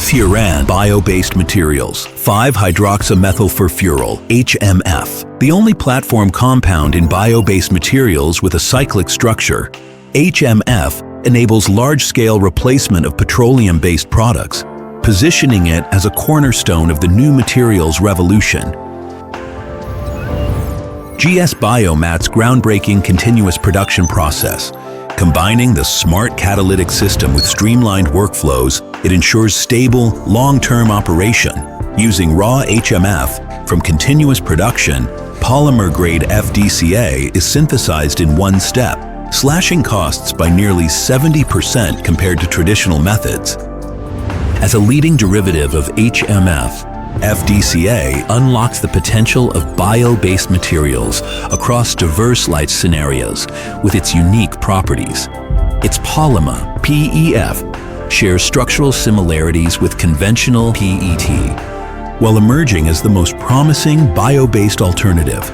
Furan bio-based materials, 5-hydroxymethylfurfuryl, HMF, the only platform compound in bio-based materials with a cyclic structure. HMF enables large-scale replacement of petroleum-based products, positioning it as a cornerstone of the new materials revolution. GS Biomats' groundbreaking continuous production process. Combining the smart catalytic system with streamlined workflows, it ensures stable, long-term operation. Using raw HMF from continuous production, polymer-grade FDCA is synthesized in one step, slashing costs by nearly 70% compared to traditional methods. As a leading derivative of HMF, FDCA unlocks the potential of bio-based materials across diverse life scenarios with its unique properties. Its polymer, PEF, shares structural similarities with conventional PET, while emerging as the most promising bio-based alternative.